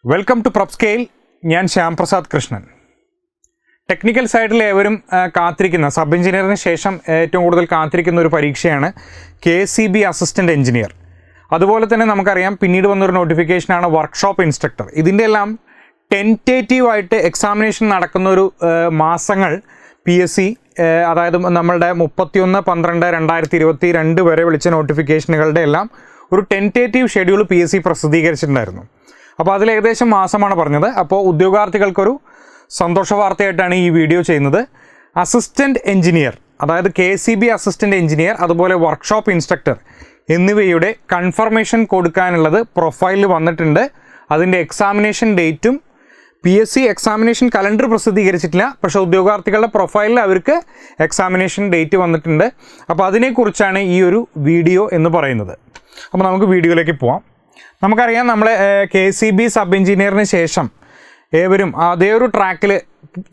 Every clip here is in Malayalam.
Welcome to Prepscale. ഞാൻ ശ്യാം പ്രസാദ് കൃഷ്ണൻ. ടെക്നിക്കൽ സൈഡിൽ ഏവരും കാത്തിരിക്കുന്ന സബ് എഞ്ചിനീയറിന് ശേഷം ഏറ്റവും കൂടുതൽ കാത്തിരിക്കുന്ന ഒരു പരീക്ഷയാണ് KSEB അസിസ്റ്റൻ്റ് എഞ്ചിനീയർ. അതുപോലെ തന്നെ നമുക്കറിയാം പിന്നീട് വന്നൊരു നോട്ടിഫിക്കേഷനാണ് വർക്ക്ഷോപ്പ് ഇൻസ്ട്രക്ടർ. ഇതിൻ്റെ എല്ലാം ടെൻറ്റേറ്റീവായിട്ട് എക്സാമിനേഷൻ നടക്കുന്ന ഒരു മാസങ്ങൾ PSC അതായത് നമ്മളുടെ 31/12/2022 വരെ വിളിച്ച നോട്ടിഫിക്കേഷനുകളുടെ എല്ലാം ഒരു ടെൻറ്റേറ്റീവ് ഷെഡ്യൂൾ PSC പ്രസിദ്ധീകരിച്ചിട്ടുണ്ടായിരുന്നു. അപ്പോൾ അതിൽ ഏകദേശം മാസമാണ് പറഞ്ഞത്. അപ്പോൾ ഉദ്യോഗാർത്ഥികൾക്കൊരു സന്തോഷ വാർത്തയായിട്ടാണ് ഈ വീഡിയോ ചെയ്യുന്നത്. അസിസ്റ്റൻ്റ് എഞ്ചിനീയർ അതായത് KSEB അസിസ്റ്റൻ്റ് എഞ്ചിനീയർ അതുപോലെ വർക്ക്ഷോപ്പ് ഇൻസ്ട്രക്ടർ എന്നിവയുടെ കൺഫർമേഷൻ കൊടുക്കാനുള്ളത് പ്രൊഫൈലിൽ വന്നിട്ടുണ്ട്. അതിൻ്റെ എക്സാമിനേഷൻ ഡേറ്റും PSC എക്സാമിനേഷൻ കലണ്ടർ പ്രസിദ്ധീകരിച്ചിട്ടില്ല, പക്ഷേ ഉദ്യോഗാർത്ഥികളുടെ പ്രൊഫൈലിൽ അവർക്ക് എക്സാമിനേഷൻ ഡേറ്റ് വന്നിട്ടുണ്ട്. അപ്പോൾ അതിനെക്കുറിച്ചാണ് ഈ ഒരു വീഡിയോ എന്ന് പറയുന്നത്. അപ്പോൾ നമുക്ക് വീഡിയോയിലേക്ക് പോവാം. നമുക്കറിയാം നമ്മൾ KSEB സബ് എഞ്ചിനീയറിന് ശേഷം ഏവരും അതേ ഒരു ട്രാക്കിൽ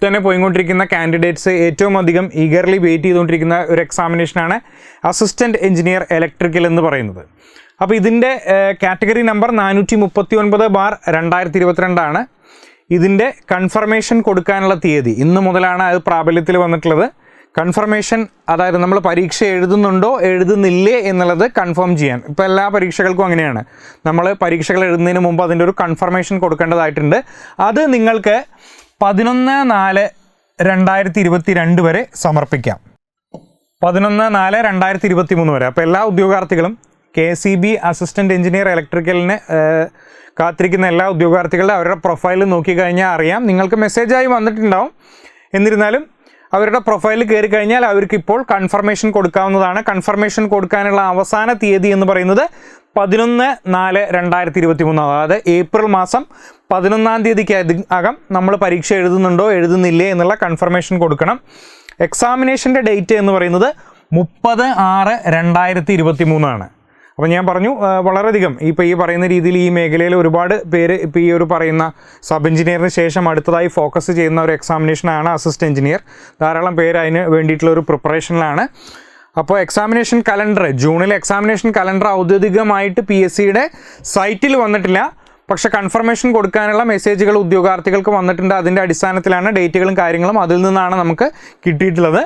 തന്നെ പോയിക്കൊണ്ടിരിക്കുന്ന കാൻഡിഡേറ്റ്സ് ഏറ്റവും അധികം ഈഗർലി വെയിറ്റ് ചെയ്തുകൊണ്ടിരിക്കുന്ന ഒരു എക്സാമിനേഷനാണ് അസിസ്റ്റൻ്റ് എഞ്ചിനീയർ ഇലക്ട്രിക്കൽ എന്ന് പറയുന്നത്. അപ്പോൾ ഇതിൻ്റെ കാറ്റഗറി നമ്പർ 439/2022 ആണ്. ഇതിൻ്റെ കൺഫർമേഷൻ കൊടുക്കാനുള്ള തീയതി ഇന്ന് മുതലാണ് അത് പ്രാബല്യത്തിൽ വന്നിട്ടുള്ളത്. കൺഫർമേഷൻ അതായത് നമ്മൾ പരീക്ഷ എഴുതുന്നുണ്ടോ എഴുതുന്നില്ലേ എന്നുള്ളത് കൺഫേം ചെയ്യാൻ. ഇപ്പോൾ എല്ലാ പരീക്ഷകൾക്കും അങ്ങനെയാണ്, നമ്മൾ പരീക്ഷകൾ എഴുതുന്നതിന് മുമ്പ് അതിൻ്റെ ഒരു കൺഫർമേഷൻ കൊടുക്കേണ്ടതായിട്ടുണ്ട്. അത് നിങ്ങൾക്ക് 11/4/2022 വരെ സമർപ്പിക്കാം. 11/4/2023 വരെ. അപ്പോൾ എല്ലാ ഉദ്യോഗാർത്ഥികളും KSEB അസിസ്റ്റൻ്റ് എഞ്ചിനീയർ ഇലക്ട്രിക്കലിന് കാത്തിരിക്കുന്ന എല്ലാ ഉദ്യോഗാർത്ഥികളുടെ അവരുടെ പ്രൊഫൈൽ നോക്കിക്കഴിഞ്ഞാൽ അറിയാം. നിങ്ങൾക്ക് മെസ്സേജായി വന്നിട്ടുണ്ടാവും. എന്നിരുന്നാലും അവരുടെ പ്രൊഫൈലിൽ കയറി കഴിഞ്ഞാൽ അവർക്ക് ഇപ്പോൾ കൺഫർമേഷൻ കൊടുക്കാവുന്നതാണ്. കൺഫർമേഷൻ കൊടുക്കാനുള്ള അവസാന തീയതി എന്ന് പറയുന്നത് 11/4/2023, അതായത് ഏപ്രിൽ മാസം 11-ാം തീയതിക്ക് അകം നമ്മൾ പരീക്ഷ എഴുതുന്നുണ്ടോ എഴുതുന്നില്ലേ എന്നുള്ള കൺഫർമേഷൻ കൊടുക്കണം. എക്സാമിനേഷൻ്റെ ഡേറ്റ് എന്ന് പറയുന്നത് 30/6/2023 ആണ്. അപ്പോൾ ഞാൻ പറഞ്ഞു വളരെയധികം ഇപ്പോൾ ഈ പറയുന്ന രീതിയിൽ ഈ മേഖലയിൽ ഒരുപാട് പേര് ഇപ്പോൾ ഈ ഒരു പറയുന്ന സബ് എഞ്ചിനീയറിന് ശേഷം അടുത്തതായി ഫോക്കസ് ചെയ്യുന്ന ഒരു എക്സാമിനേഷനാണ് അസിസ്റ്റൻ്റ് എഞ്ചിനീയർ. ധാരാളം പേര് അതിന് വേണ്ടിയിട്ടുള്ള ഒരു പ്രിപ്പറേഷനിലാണ്. അപ്പോൾ എക്സാമിനേഷൻ കലണ്ടർ ജൂണിലെ എക്സാമിനേഷൻ കലണ്ടർ ഔദ്യോഗികമായിട്ട് PSCയുടെ സൈറ്റിൽ വന്നിട്ടില്ല, പക്ഷേ കൺഫർമേഷൻ കൊടുക്കാനുള്ള മെസ്സേജുകൾ ഉദ്യോഗാർത്ഥികൾക്ക് വന്നിട്ടുണ്ട്. അതിൻ്റെ അടിസ്ഥാനത്തിലാണ് ഡേറ്റുകളും കാര്യങ്ങളും അതിൽ നിന്നാണ് നമുക്ക് കിട്ടിയിട്ടുള്ളത്.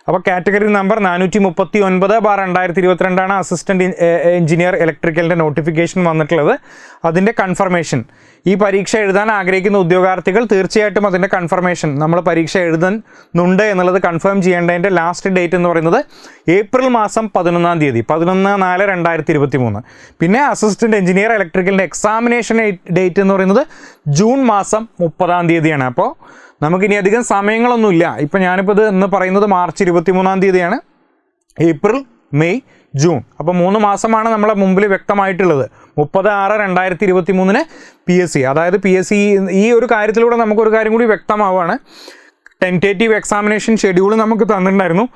അപ്പോൾ കാറ്റഗറി നമ്പർ 439/2022 ആണ് അസിസ്റ്റൻ്റ് എഞ്ചിനീയർ ഇലക്ട്രിക്കലിൻ്റെ നോട്ടിഫിക്കേഷൻ വന്നിട്ടുള്ളത്. അതിൻ്റെ കൺഫർമേഷൻ ഈ പരീക്ഷ എഴുതാൻ ആഗ്രഹിക്കുന്ന ഉദ്യോഗാർത്ഥികൾ തീർച്ചയായിട്ടും അതിൻ്റെ കൺഫർമേഷൻ നമ്മൾ പരീക്ഷ എഴുതുന്നുണ്ട് എന്നുള്ളത് കൺഫേം ചെയ്യേണ്ടതിൻ്റെ ലാസ്റ്റ് ഡേറ്റ് എന്ന് പറയുന്നത് ഏപ്രിൽ മാസം 11-ാം തീയതി 11/4/2023. പിന്നെ അസിസ്റ്റൻ്റ് എഞ്ചിനീയർ ഇലക്ട്രിക്കലിൻ്റെ എക്സാമിനേഷൻ ഡേറ്റ് എന്ന് പറയുന്നത് ജൂൺ മാസം 30-ാം തീയതിയാണ്. അപ്പോൾ നമുക്കിനി അധികം സമയങ്ങളൊന്നുമില്ല. ഇപ്പം ഞാനിപ്പോൾ ഇത് എന്ന് പറയുന്നത് മാർച്ച് 23-ാം തീയതിയാണ്. ഏപ്രിൽ, മെയ്, ജൂൺ, അപ്പോൾ 3 മാസമാണ് നമ്മളെ മുമ്പിൽ വ്യക്തമായിട്ടുള്ളത്. 30/6/2023 PSC അതായത് PSC ഈ ഒരു കാര്യത്തിലൂടെ നമുക്കൊരു കാര്യം കൂടി വ്യക്തമാവുകയാണ്. ടെൻറ്റേറ്റീവ് എക്സാമിനേഷൻ ഷെഡ്യൂൾ നമുക്ക് തന്നിട്ടുണ്ടായിരുന്നു.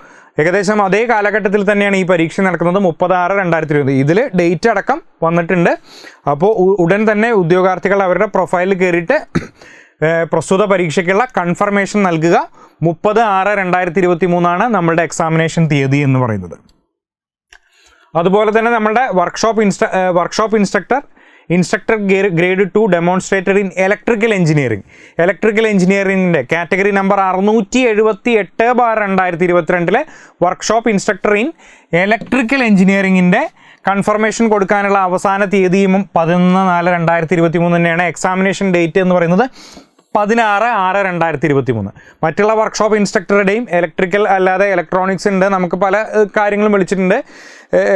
ഏകദേശം അതേ കാലഘട്ടത്തിൽ തന്നെയാണ് ഈ പരീക്ഷ നടക്കുന്നത്. 30/6/2023 ഇതിൽ ഡേറ്റ് അടക്കം വന്നിട്ടുണ്ട്. അപ്പോൾ ഉടൻ തന്നെ ഉദ്യോഗാർത്ഥികൾ അവരുടെ പ്രൊഫൈലിൽ കയറിയിട്ട് പ്രസ്തുത പരീക്ഷയ്ക്കുള്ള കൺഫർമേഷൻ നൽകുക. 30/6/2023 ആണ് നമ്മളുടെ എക്സാമിനേഷൻ തീയതി എന്ന് പറയുന്നത്. അതുപോലെ തന്നെ നമ്മളുടെ workshop instructor grade 2 demonstrator in electrical എഞ്ചിനീയറിംഗിൻ്റെ category number 678/2022 workshop instructor in electrical എഞ്ചിനീയറിംഗിൻ്റെ കൺഫർമേഷൻ കൊടുക്കാനുള്ള അവസാന തീയതിയും 11/4/2023 തന്നെയാണ്. എക്സാമിനേഷൻ ഡേറ്റ് എന്ന് പറയുന്നത് 16/6/2023. മറ്റുള്ള വർക്ക്ഷോപ്പ് ഇൻസ്ട്രക്ടറുടെയും ഇലക്ട്രിക്കൽ അല്ലാതെ ഇലക്ട്രോണിക്സ് ഉണ്ട്, നമുക്ക് പല കാര്യങ്ങളും വിളിച്ചിട്ടുണ്ട്.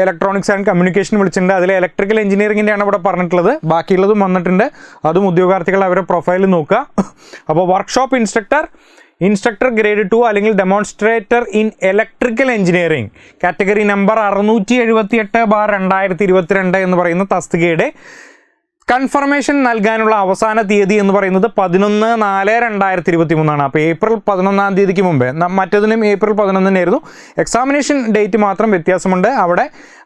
ഇലക്ട്രോണിക്സ് ആൻഡ് കമ്മ്യൂണിക്കേഷൻ വിളിച്ചിട്ടുണ്ട്. അതിൽ ഇലക്ട്രിക്കൽ എഞ്ചിനീയറിംഗിൻ്റെയാണ് ഇവിടെ പറഞ്ഞിട്ടുള്ളത്. ബാക്കിയുള്ളതും വന്നിട്ടുണ്ട്. അതും ഉദ്യോഗാർത്ഥികൾ അവരുടെ പ്രൊഫൈലിൽ നോക്കുക. അപ്പോൾ വർക്ക്ഷോപ്പ് ഇൻസ്ട്രക്ടർ ഗ്രേഡ് 2 അല്ലെങ്കിൽ demonstrator in electrical engineering category number 678/2022 എന്ന് പറയുന്ന തസ്തികയുടെ കൺഫർമേഷൻ നൽകാനുള്ള അവസാന തീയതി എന്ന് പറയുന്നത് 11/4/2023 ആണ്. അപ്പോൾ ഏപ്രിൽ 11-ാം തീയതിക്ക് മുമ്പേ മറ്റതിനും ഏപ്രിൽ 11-നായിരുന്നു. എക്സാമിനേഷൻ ഡേറ്റ് മാത്രം വ്യത്യാസമുണ്ട്. അവിടെ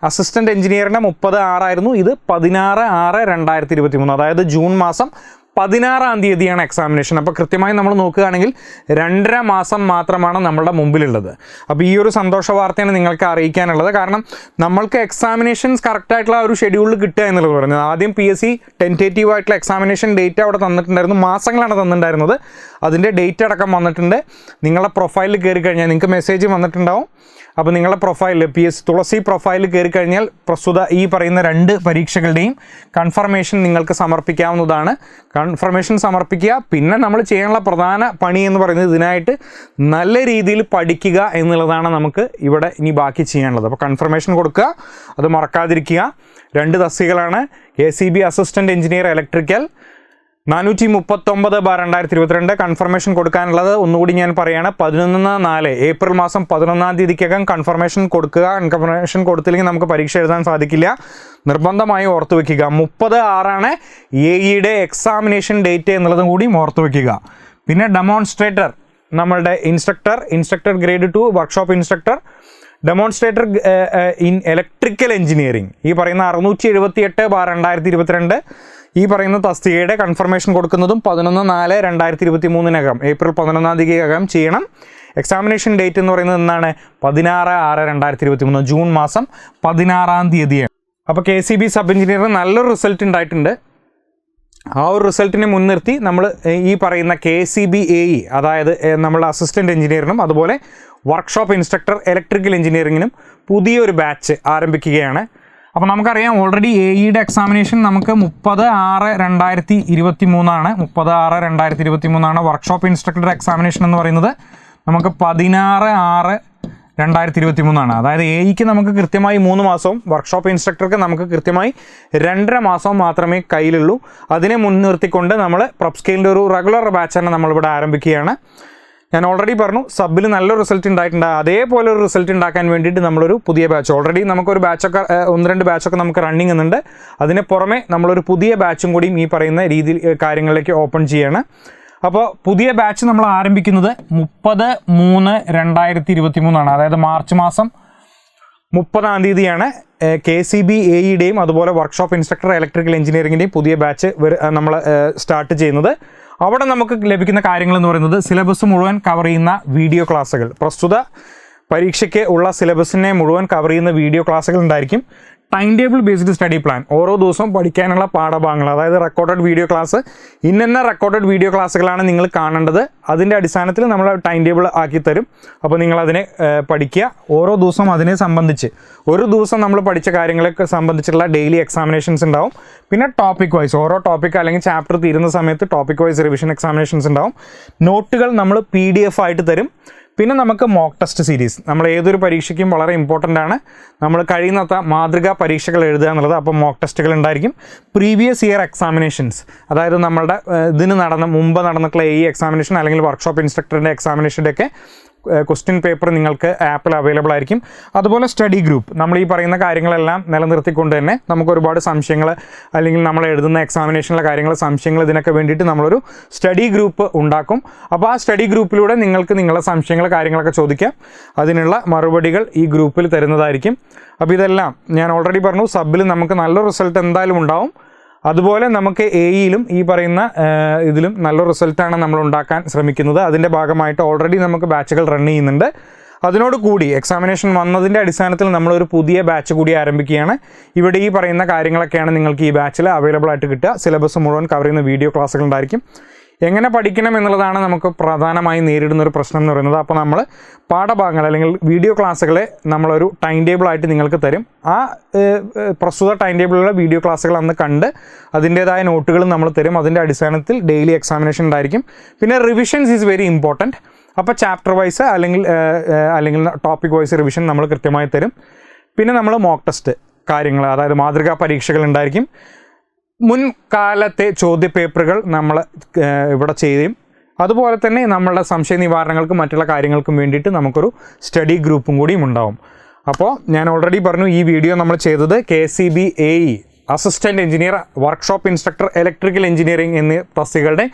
അസിസ്റ്റൻ്റ് എഞ്ചിനീയറിൻ്റെ 30/6 ആയിരുന്നു, ഇത് 16/6/2023, അതായത് ജൂൺ മാസം 16-ാം തീയതിയാണ് എക്സാമിനേഷൻ. അപ്പോൾ കൃത്യമായി നമ്മൾ നോക്കുകയാണെങ്കിൽ 2.5 മാസം മാത്രമാണ് നമ്മളുടെ മുമ്പിലുള്ളത്. അപ്പോൾ ഈ ഒരു സന്തോഷ വാർത്തയാണ് നിങ്ങൾക്ക് അറിയിക്കാനുള്ളത്. കാരണം നമ്മൾക്ക് എക്സാമിനേഷൻസ് കറക്റ്റായിട്ടുള്ള ഒരു ഷെഡ്യൂളിൽ കിട്ടുക എന്നുള്ളത് പറയുന്നത്. ആദ്യം PSC ടെൻറ്റേറ്റീവ് ആയിട്ടുള്ള എക്സാമിനേഷൻ ഡേറ്റ് അവിടെ തന്നിട്ടുണ്ടായിരുന്നു, മാസങ്ങളാണ് തന്നിട്ടുണ്ടായിരുന്നത്. അതിൻ്റെ ഡേറ്റ് അടക്കം വന്നിട്ടുണ്ട്. നിങ്ങളുടെ പ്രൊഫൈലിൽ കയറി കഴിഞ്ഞാൽ നിങ്ങൾക്ക് മെസ്സേജ് വന്നിട്ടുണ്ടാവും. അപ്പോൾ നിങ്ങളുടെ പ്രൊഫൈലിൽ PSC തുളസി പ്രൊഫൈലിൽ കയറി കഴിഞ്ഞാൽ പ്രസ്തുത ഈ പറയുന്ന 2 പരീക്ഷകളുടെയും കൺഫർമേഷൻ നിങ്ങൾക്ക് സമർപ്പിക്കാവുന്നതാണ്. കൺഫർമേഷൻ സമർപ്പിക്കുക. പിന്നെ നമ്മൾ ചെയ്യാനുള്ള പ്രധാന പണി എന്ന് പറയുന്നത് ഇതിനായിട്ട് നല്ല രീതിയിൽ പഠിക്കുക എന്നുള്ളതാണ് നമുക്ക് ഇവിടെ ഇനി ബാക്കി ചെയ്യാനുള്ളത്. അപ്പോൾ കൺഫർമേഷൻ കൊടുക്കുക, അത് മറക്കാതിരിക്കുക. 2 തസ്തികകളാണ്. KSEB assistant engineer electrical 439/2022. Confirmation കൊടുക്കാനുള്ളത് ഒന്നുകൂടി ഞാൻ പറയുകയാണ്, 11/4 ഏപ്രിൽ മാസം 11-ാം തീയതിക്കകം കൺഫർമേഷൻ കൊടുക്കുക. കൺഫർമേഷൻ കൊടുത്തില്ലെങ്കിൽ നമുക്ക് പരീക്ഷ എഴുതാൻ സാധിക്കില്ല. നിർബന്ധമായി ഓർത്തു വയ്ക്കുക. 30/6 AEയുടെ എക്സാമിനേഷൻ ഡേറ്റ് എന്നുള്ളതും കൂടി ഓർത്തു വയ്ക്കുക. പിന്നെ ഡെമോൺസ്ട്രേറ്റർ, നമ്മളുടെ instructor grade 2 workshop instructor, demonstrator in electrical engineering ഈ പറയുന്ന 678/2022 ഈ പറയുന്ന തസ്തികയുടെ കൺഫർമേഷൻ കൊടുക്കുന്നതും 11/4/2023 ഏപ്രിൽ 11-ാം തീയതിക്കകം ചെയ്യണം. എക്സാമിനേഷൻ ഡേറ്റ് എന്ന് പറയുന്നത് എന്നാണ് 16/6/2023 ജൂൺ മാസം 16-ാം തീയതിയാണ്. അപ്പോൾ KSEB സബ് എഞ്ചിനീയറിന് നല്ലൊരു റിസൾട്ട് ഉണ്ടായിട്ടുണ്ട്. ആ ഒരു റിസൾട്ടിനെ മുൻനിർത്തി നമ്മൾ ഈ പറയുന്ന KSEB AE അതായത് നമ്മളുടെ അസിസ്റ്റൻറ്റ് എഞ്ചിനീയറിനും അതുപോലെ വർക്ക്ഷോപ്പ് ഇൻസ്ട്രക്ടർ ഇലക്ട്രിക്കൽ എഞ്ചിനീയറിങ്ങിനും പുതിയൊരു ബാച്ച് ആരംഭിക്കുകയാണ്. അപ്പോൾ നമുക്കറിയാം ഓൾറെഡി AEയുടെ എക്സാമിനേഷൻ നമുക്ക് 30/6/2023 30/6/2023 വർക്ക്ഷോപ്പ് ഇൻസ്ട്രക്ടറുടെ എക്സാമിനേഷൻ എന്ന് പറയുന്നത് നമുക്ക് 16/6/2023 അതായത് AEക്ക് നമുക്ക് കൃത്യമായി 3 മാസവും വർക്ക്ഷോപ്പ് ഇൻസ്ട്രക്ടർക്ക് നമുക്ക് കൃത്യമായി 2.5 മാസവും മാത്രമേ കയ്യിലുള്ളൂ. അതിനെ മുൻനിർത്തിക്കൊണ്ട് നമ്മൾ പ്രപ്സ്കെയിലിൻ്റെ ഒരു റെഗുലർ ബാച്ചാണ് നമ്മളിവിടെ ആരംഭിക്കുകയാണ്. ഞാൻ ഓൾറെഡി പറഞ്ഞു സബിൽ നല്ലൊരു റിസൾട്ട് ഉണ്ടായിട്ടുണ്ട്. അതേപോലെ ഒരു റിസൾട്ട് ഉണ്ടാക്കാൻ വേണ്ടിയിട്ട് നമ്മളൊരു പുതിയ ബാച്ച് ഓൾറെഡി നമുക്കൊരു ബാച്ചൊക്കെ 1-2 ബാച്ചൊക്കെ നമുക്ക് റണ്ണിങ് ഉണ്ട്. അതിന് പുറമെ നമ്മളൊരു പുതിയ ബാച്ചും കൂടിയും ഈ പറയുന്ന രീതിയിൽ കാര്യങ്ങളിലേക്ക് ഓപ്പൺ ചെയ്യാണ്. അപ്പോൾ പുതിയ ബാച്ച് നമ്മൾ ആരംഭിക്കുന്നത് 30/3/2023 അതായത് മാർച്ച് മാസം 30-ാം തീയതിയാണ്. KSEB AEയുടെയും അതുപോലെ വർക്ക്ഷോപ്പ് ഇൻസ്ട്രക്ടർ ഇലക്ട്രിക്കൽ എഞ്ചിനീയറിംഗിൻ്റെയും പുതിയ ബാച്ച് നമ്മൾ സ്റ്റാർട്ട് ചെയ്യുന്നത്. അവിടെ നമുക്ക് ലഭിക്കുന്ന കാര്യങ്ങൾ എന്ന് പറയുന്നത് സിലബസ് മുഴുവൻ കവർ ചെയ്യുന്ന വീഡിയോ ക്ലാസ്സുകൾ, പ്രസ്തുത പരീക്ഷയ്ക്ക് ഉള്ള സിലബസിനെ മുഴുവൻ കവർ ചെയ്യുന്ന വീഡിയോ ക്ലാസ്സുകൾ ഉണ്ടായിരിക്കും. Time table based study plan, ഓരോ ദിവസവും പഠിക്കാനുള്ള പാഠഭാഗങ്ങൾ, അതായത് റെക്കോർഡഡ് വീഡിയോ ക്ലാസ്, ഇന്ന റെക്കോർഡഡ് വീഡിയോ ക്ലാസ്സുകളാണ് നിങ്ങൾ കാണേണ്ടത്. അതിൻ്റെ അടിസ്ഥാനത്തിൽ നമ്മൾ ടൈം ടേബിൾ ആക്കി തരും. അപ്പോൾ നിങ്ങളതിനെ പഠിക്കുക. ഓരോ ദിവസവും അതിനെ സംബന്ധിച്ച് ഒരു ദിവസം നമ്മൾ പഠിച്ച കാര്യങ്ങളെ സംബന്ധിച്ചുള്ള ഡെയിലി എക്സാമിനേഷൻസ് ഉണ്ടാവും. പിന്നെ ടോപ്പിക് വൈസ് ഓരോ ടോപ്പിക് അല്ലെങ്കിൽ ചാപ്റ്റർ തീരുന്ന സമയത്ത് ടോപ്പിക് വൈസ് റിവിഷൻ എക്സാമിനേഷൻസ് ഉണ്ടാവും. നോട്ടുകൾ നമ്മൾ PDF ആയിട്ട് തരും. പിന്നെ നമുക്ക് മോക്ക് ടെസ്റ്റ് സീരീസ്, നമ്മൾ ഏതൊരു പരീക്ഷയ്ക്കും വളരെ ഇമ്പോർട്ടൻ്റ് ആണ് നമ്മൾ കഴിയുന്നത്ര മാതൃകാ പരീക്ഷകൾ എഴുതുക എന്നുള്ളത്. അപ്പോൾ മോക്ക് ടെസ്റ്റുകൾ ഉണ്ടായിരിക്കും. പ്രീവിയസ് ഇയർ എക്സാമിനേഷൻസ്, അതായത് നമ്മളുടെ മുമ്പ് നടന്നിട്ടുള്ള ഈ എക്സാമിനേഷൻ അല്ലെങ്കിൽ വർക്ക്ഷോപ്പ് ഇൻസ്ട്രക്ടറിൻ്റെ എക്സാമിനേഷൻ്റെ ഒക്കെ ക്വസ്റ്റ്യൻ പേപ്പർ നിങ്ങൾക്ക് ആപ്പിൽ അവൈലബിൾ ആയിരിക്കും. അതുപോലെ സ്റ്റഡി ഗ്രൂപ്പ്, നമ്മൾ ഈ പറയുന്ന കാര്യങ്ങളെല്ലാം നിലനിർത്തിക്കൊണ്ട് തന്നെ നമുക്ക് ഒരുപാട് സംശയങ്ങൾ അല്ലെങ്കിൽ നമ്മൾ എഴുതുന്ന എക്സാമിനേഷനിലെ കാര്യങ്ങൾ സംശയങ്ങൾ ഇതിനൊക്കെ വേണ്ടിയിട്ട് നമ്മളൊരു സ്റ്റഡി ഗ്രൂപ്പ് ഉണ്ടാക്കും. അപ്പോൾ ആ സ്റ്റഡി ഗ്രൂപ്പിലൂടെ നിങ്ങൾക്ക് നിങ്ങളുടെ സംശയങ്ങൾ കാര്യങ്ങളൊക്കെ ചോദിക്കാം. അതിനുള്ള മറുപടികൾ ഈ ഗ്രൂപ്പിൽ തരുന്നതായിരിക്കും. അപ്പോൾ ഇതെല്ലാം ഞാൻ ഓൾറെഡി പറഞ്ഞു, സബിൽ നമുക്ക് നല്ല റിസൾട്ട് എന്തായാലും ഉണ്ടാവും. അതുപോലെ നമുക്ക് AEയിലും ഈ പറയുന്ന ഇതിലും നല്ല റിസൾട്ടാണ് നമ്മൾ ഉണ്ടാക്കാൻ ശ്രമിക്കുന്നത്. അതിൻ്റെ ഭാഗമായിട്ട് ഓൾറെഡി നമുക്ക് ബാച്ചുകൾ റൺ ചെയ്യുന്നുണ്ട്. അതിനോട് കൂടി എക്സാമിനേഷൻ വന്നതിൻ്റെ അടിസ്ഥാനത്തിൽ നമ്മളൊരു പുതിയ ബാച്ച് കൂടി ആരംഭിക്കുകയാണ്. ഇവിടെ ഈ പറയുന്ന കാര്യങ്ങളൊക്കെയാണ് നിങ്ങൾക്ക് ഈ ബാച്ചിൽ അവൈലബിൾ ആയിട്ട് കിട്ടുക. സിലബസ് മുഴുവൻ കവർ ചെയ്യുന്ന വീഡിയോ ക്ലാസ്സുകൾ ഉണ്ടായിരിക്കും. എങ്ങനെ പഠിക്കണം എന്നുള്ളതാണ് നമുക്ക് പ്രധാനമായി നേരിടുന്ന ഒരു പ്രശ്നം എന്ന് പറയുന്നത്. അപ്പോൾ നമ്മൾ പാഠഭാഗങ്ങൾ അല്ലെങ്കിൽ വീഡിയോ ക്ലാസ്സുകളെ നമ്മളൊരു ടൈം ടേബിളായിട്ട് നിങ്ങൾക്ക് തരും. ആ പ്രസ്തുത ടൈം ടേബിളിലുള്ള വീഡിയോ ക്ലാസ്സുകൾ അന്ന് കണ്ട് അതിൻ്റേതായ നോട്ടുകളും നമ്മൾ തരും. അതിൻ്റെ അടിസ്ഥാനത്തിൽ ഡെയിലി എക്സാമിനേഷൻ ഉണ്ടായിരിക്കും. പിന്നെ റിവിഷൻസ് ഈസ് വെരി ഇമ്പോർട്ടൻറ്റ്. അപ്പോൾ ചാപ്റ്റർ വൈസ് അല്ലെങ്കിൽ ടോപ്പിക് വൈസ് റിവിഷൻ നമ്മൾ കൃത്യമായി തരും. പിന്നെ നമ്മൾ മോക്ക് ടെസ്റ്റ് കാര്യങ്ങൾ, അതായത് മാതൃകാ പരീക്ഷകൾ ഉണ്ടായിരിക്കും. മുൻകാലത്തെ ചോദ്യപേപ്പറുകൾ നമ്മൾ ഇവിടെ ചെയ്യും. അതുപോലെ തന്നെ നമ്മളുടെ സംശയ നിവാരണങ്ങൾക്കും മറ്റുള്ള കാര്യങ്ങൾക്കും വേണ്ടിയിട്ട് നമുക്കൊരു സ്റ്റഡി ഗ്രൂപ്പും കൂടിയും ഉണ്ടാവും. അപ്പോൾ ഞാൻ ഓൾറെഡി പറഞ്ഞു, ഈ വീഡിയോ നമ്മൾ ചെയ്തത് KSEB AE assistant engineer, workshop instructor, electrical engineering എന്നീ തസ്തികകളുടെ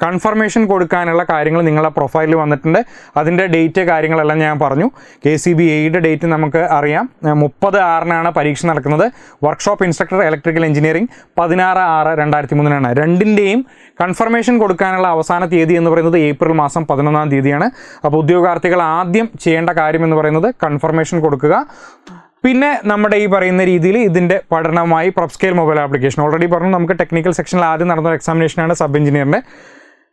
കൺഫർമേഷൻ കൊടുക്കാനുള്ള കാര്യങ്ങൾ നിങ്ങളുടെ പ്രൊഫൈലിൽ വന്നിട്ടുണ്ട്. അതിൻ്റെ ഡേറ്റ് കാര്യങ്ങളെല്ലാം ഞാൻ പറഞ്ഞു. KSEB എയുടെ ഡേറ്റ് നമുക്ക് അറിയാം, 30/6 പരീക്ഷ നടക്കുന്നത്. വർക്ക്ഷോപ്പ് ഇൻസ്ട്രക്ടർ ഇലക്ട്രിക്കൽ എഞ്ചിനീയറിംഗ് 16/6/2003 രണ്ടിൻ്റെയും കൺഫർമേഷൻ കൊടുക്കാനുള്ള അവസാന തീയതി എന്ന് പറയുന്നത് ഏപ്രിൽ മാസം 11-ാം തീയതിയാണ്. അപ്പോൾ ഉദ്യോഗാർത്ഥികൾ ആദ്യം ചെയ്യേണ്ട കാര്യം എന്ന് പറയുന്നത് കൺഫർമേഷൻ കൊടുക്കുക. പിന്നെ നമ്മുടെ ഈ പറയുന്ന രീതിയിൽ ഇതിൻ്റെ പഠനമായി Prepscale മൊബൈൽ ആപ്ലിക്കേഷൻ ഓൾറെഡി പറഞ്ഞു. നമുക്ക് ടെക്നിക്കൽ സെക്ഷനിൽ ആദ്യം നടന്ന എക്സാമിനേഷനാണ് സബ് എഞ്ചിനീയറിൻ്റെ.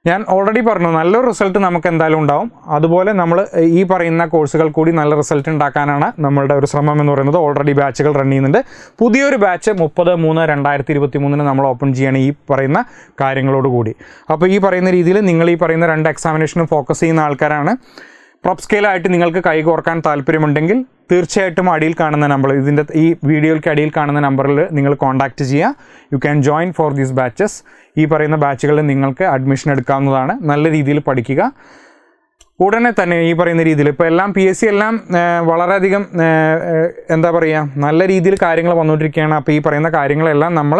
ഞാൻ ഓൾറെഡി പറഞ്ഞു നല്ലൊരു റിസൾട്ട് നമുക്ക് എന്തായാലും ഉണ്ടാവും. അതുപോലെ നമ്മൾ ഈ പറയുന്ന കോഴ്സുകൾ കൂടി നല്ല റിസൾട്ട് ഉണ്ടാക്കാനാണ് നമ്മളുടെ ഒരു ശ്രമം എന്ന് പറയുന്നത്. ഓൾറെഡി ബാച്ചുകൾ റൺ ചെയ്യുന്നുണ്ട്. പുതിയൊരു ബാച്ച് 30/3/2023 നമ്മൾ ഓപ്പൺ ചെയ്യാണ് ഈ പറയുന്ന കാര്യങ്ങളോട് കൂടി. അപ്പോൾ ഈ പറയുന്ന രീതിയിൽ നിങ്ങൾ ഈ പറയുന്ന 2 എക്സാമിനേഷനും ഫോക്കസ് ചെയ്യുന്ന ആൾക്കാരാണ്. Prepscale ആയിട്ട് നിങ്ങൾക്ക് കൈകോർക്കാൻ താല്പര്യമുണ്ടെങ്കിൽ തീർച്ചയായിട്ടും അടിയിൽ കാണുന്ന നമ്പർ, ഇതിൻ്റെ ഈ വീഡിയോയ്ക്ക് അടിയിൽ കാണുന്ന നമ്പറിൽ നിങ്ങൾ കോൺടാക്റ്റ് ചെയ്യുക. You can join for these batches. ഈ പറയുന്ന ബാച്ചുകളിൽ നിങ്ങൾക്ക് അഡ്മിഷൻ എടുക്കാവുന്നതാണ്. നല്ല രീതിയിൽ പഠിക്കുക. ഉടനെ തന്നെ ഈ പറയുന്ന രീതിയിൽ ഇപ്പോൾ എല്ലാം PSC എല്ലാം വളരെയധികം എന്താ പറയുക, നല്ല രീതിയിൽ കാര്യങ്ങൾ വന്നുകൊണ്ടിരിക്കുകയാണ്. അപ്പോൾ ഈ പറയുന്ന കാര്യങ്ങളെല്ലാം നമ്മൾ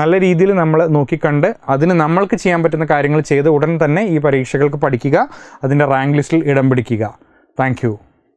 നല്ല രീതിയിൽ നമ്മൾ നോക്കിക്കണ്ട് അതിന് നമ്മൾക്ക് ചെയ്യാൻ പറ്റുന്ന കാര്യങ്ങൾ ചെയ്ത് ഉടൻ തന്നെ ഈ പരീക്ഷകൾക്ക് പഠിക്കുക, അതിൻ്റെ റാങ്ക് ലിസ്റ്റിൽ ഇടം പിടിക്കുക. Thank you.